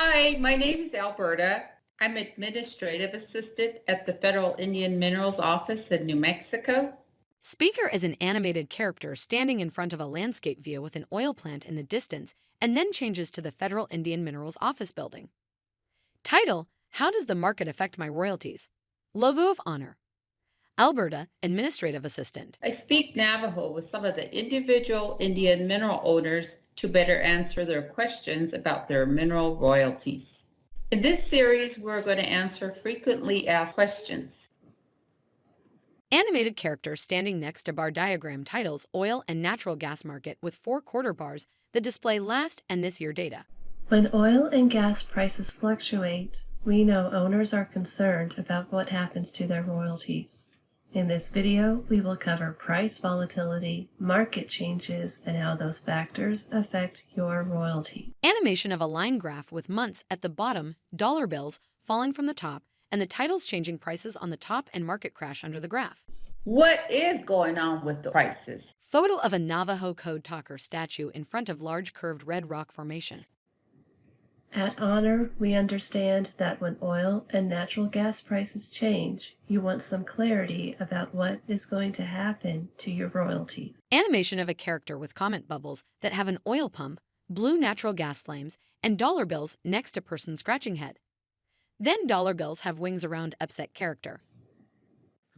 Hi, my name is Alberta. I'm administrative assistant at the Federal Indian Minerals Office in New Mexico. Speaker is an animated character standing in front of a landscape view with an oil plant in the distance and then changes to the Federal Indian Minerals office building. Title: How does the market affect my royalties? Logo of honor: Alberta, administrative assistant. I speak Navajo with some of the individual Indian mineral owners to better answer their questions about their mineral royalties. In this series, we're going to answer frequently asked questions. Animated character standing next to bar diagram titles oil and natural gas market with 4 quarter bars that display last and this year data. When oil and gas prices fluctuate, we know owners are concerned about what happens to their royalties. In this video, we will cover price volatility, market changes, and how those factors affect your royalty. Animation of a line graph with months at the bottom, dollar bills falling from the top, and the titles changing prices on the top and market crash under the graph. What is going on with the prices? Photo of a Navajo code talker statue in front of large curved red rock formation. At Honor, we understand that when oil and natural gas prices change, you want some clarity about what is going to happen to your royalties. Animation of a character with comment bubbles that have an oil pump, blue natural gas flames, and dollar bills next to person scratching head. Then dollar bills have wings around upset character.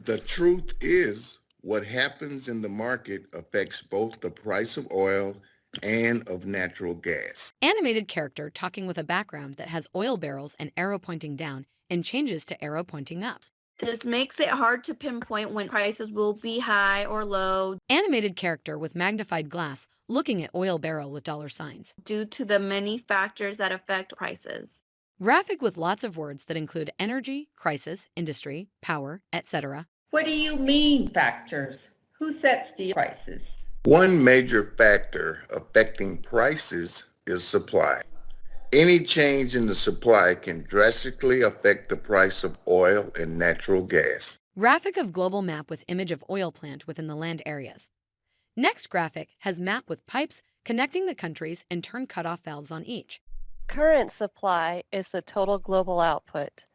The truth is, what happens in the market affects both the price of oil and of natural gas. Animated character talking with a background that has oil barrels and arrow pointing down and changes to arrow pointing up. This makes it hard to pinpoint when prices will be high or low Animated character with magnified glass looking at oil barrel with dollar signs. due to the many factors that affect prices. Graphic with lots of words that include energy, crisis, industry, power, etc. What do you mean factors? Who sets the prices? One major factor affecting prices is supply. Any change in the supply can drastically affect the price of oil and natural gas. Graphic of global map with image of oil plant within the land areas. Next graphic has map with pipes connecting the countries and turn cutoff valves on each. Current supply is the total global output.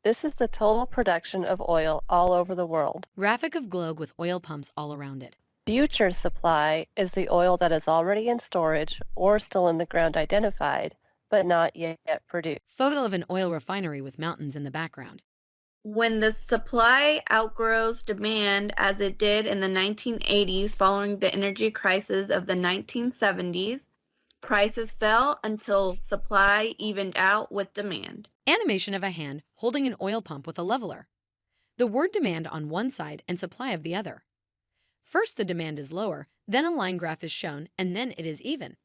This is the total production of oil all over the world. Graphic of globe with oil pumps all around it. Future supply is the oil that is already in storage or still in the ground identified, but not yet produced. Photo of an oil refinery with mountains in the background. When the supply outgrows demand, as it did in the 1980s following the energy crisis of the 1970s, prices fell until supply evened out with demand. Animation of a hand holding an oil pump with a leveler. The word demand on one side and supply of the other. First the demand is lower, then a line graph is shown, and then it is even.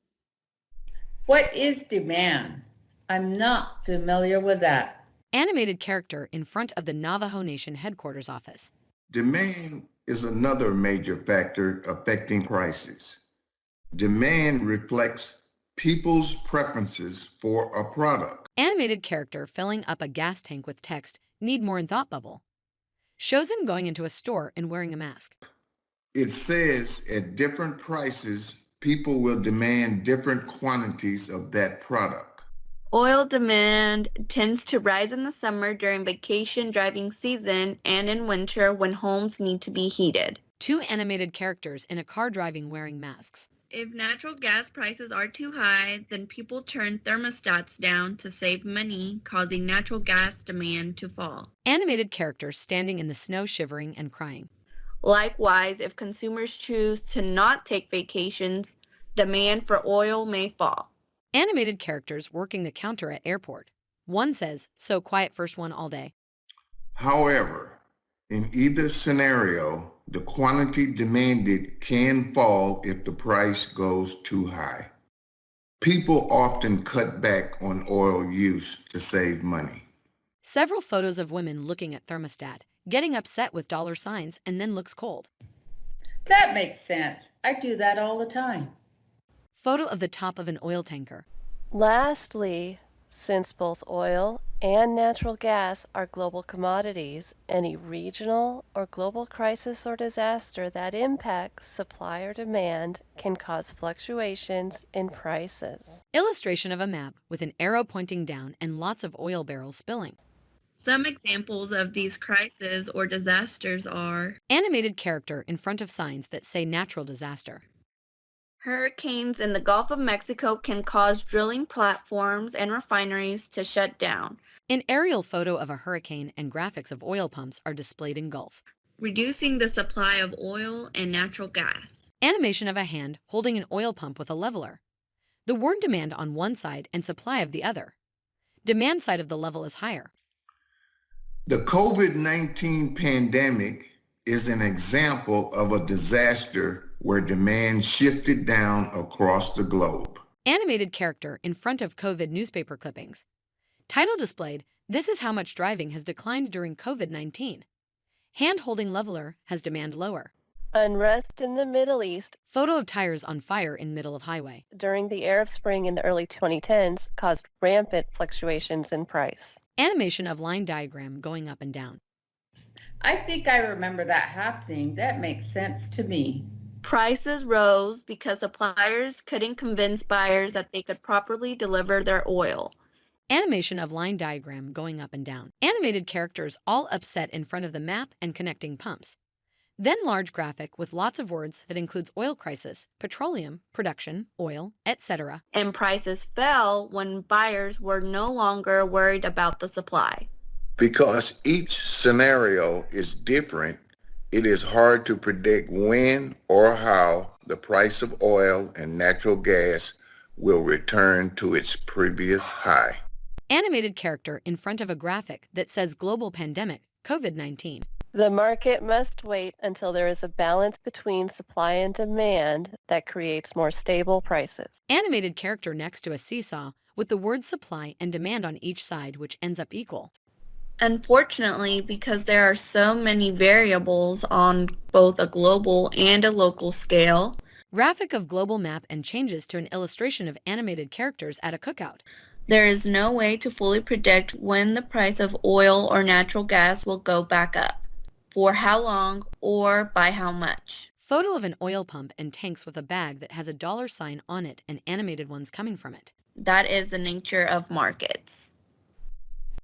What is demand? I'm not familiar with that. Animated character in front of the Navajo Nation headquarters office. Demand is another major factor affecting prices. Demand reflects people's preferences for a product. Animated character filling up a gas tank with text, need more in thought bubble. Shows him going into a store and wearing a mask. It says at different prices, people will demand different quantities of that product. Oil demand tends to rise in the summer during vacation driving season and in winter when homes need to be heated. 2 animated characters in a car driving wearing masks. If natural gas prices are too high, then people turn thermostats down to save money, causing natural gas demand to fall. Animated characters standing in the snow shivering and crying. Likewise, if consumers choose to not take vacations, demand for oil may fall. Animated characters working the counter at airport. One says, "So quiet first one all day." However, in either scenario, the quantity demanded can fall if the price goes too high. People often cut back on oil use to save money. Several photos of women looking at thermostat, getting upset with dollar signs, and then looks cold. That makes sense. I do that all the time. Photo of the top of an oil tanker. Lastly, since both oil and natural gas are global commodities, any regional or global crisis or disaster that impacts supply or demand can cause fluctuations in prices. Illustration of a map with an arrow pointing down and lots of oil barrels spilling. Some examples of these crises or disasters are Animated character in front of signs that say natural disaster. hurricanes in the Gulf of Mexico can cause drilling platforms and refineries to shut down, An aerial photo of a hurricane and graphics of oil pumps are displayed in Gulf. reducing the supply of oil and natural gas. Animation of a hand holding an oil pump with a leveler. The word demand on one side and supply of the other. Demand side of the level is higher. The COVID-19 pandemic is an example of a disaster where demand shifted down across the globe. Animated character in front of COVID newspaper clippings. Title displayed, "This is how much driving has declined during COVID-19. Hand holding leveler has demand lower." Unrest in the Middle East Photo of tires on fire in middle of highway. during the Arab Spring in the early 2010s caused rampant fluctuations in price. Animation of line diagram going up and down. I think I remember that happening. That makes sense to me. Prices rose because suppliers couldn't convince buyers that they could properly deliver their oil. Animation of line diagram going up and down. Animated characters all upset in front of the map and connecting pumps. Then large graphic with lots of words that includes oil crisis, petroleum, production, oil, etc. And prices fell when buyers were no longer worried about the supply. Because each scenario is different, it is hard to predict when or how the price of oil and natural gas will return to its previous high. Animated character in front of a graphic that says global pandemic, COVID-19. The market must wait until there is a balance between supply and demand that creates more stable prices. Animated character next to a seesaw with the word supply and demand on each side, which ends up equal. Unfortunately, because there are so many variables on both a global and a local scale, Graphic of global map and changes to an illustration of animated characters at a cookout. there is no way to fully predict when the price of oil or natural gas will go back up, for how long, or by how much. Photo of an oil pump and tanks with a bag that has a dollar sign on it and animated ones coming from it. That is the nature of markets.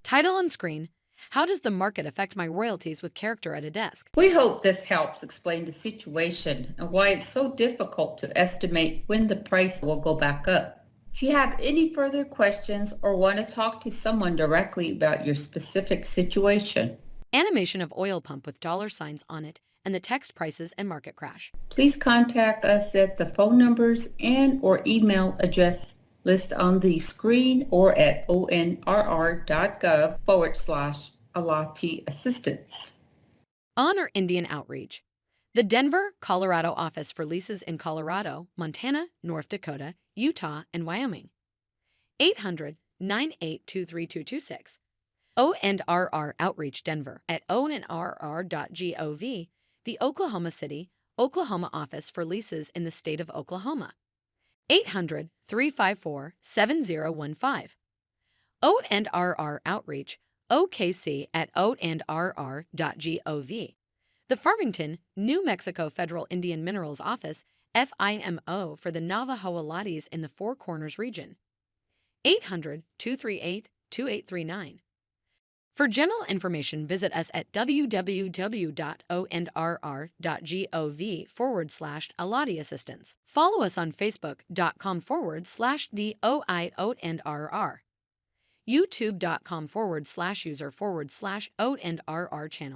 Title on screen, "How does the market affect my royalties with character at a desk?" We hope this helps explain the situation and why it's so difficult to estimate when the price will go back up. If you have any further questions or want to talk to someone directly about your specific situation, Animation of oil pump with dollar signs on it and the text prices and market crash. please contact us at the phone numbers and or email address listed on the screen or at onrr.gov/Alati assistance. Honor Indian Outreach. The Denver, Colorado office for leases in Colorado, Montana, North Dakota, Utah, and Wyoming. 800-9823226. ONRR Outreach Denver at onrr.gov, the Oklahoma City, Oklahoma office for leases in the state of Oklahoma. 800-354-7015. ONRR Outreach, OKC at onrr.gov. The Farmington, New Mexico Federal Indian Minerals Office, FIMO for the Navajo Alatis in the Four Corners region. 800-238-2839. For general information, visit us at www.onrr.gov/Alati Assistance. Follow us on Facebook.com/DOI/OATandRR. YouTube.com/user/OATandRR channel.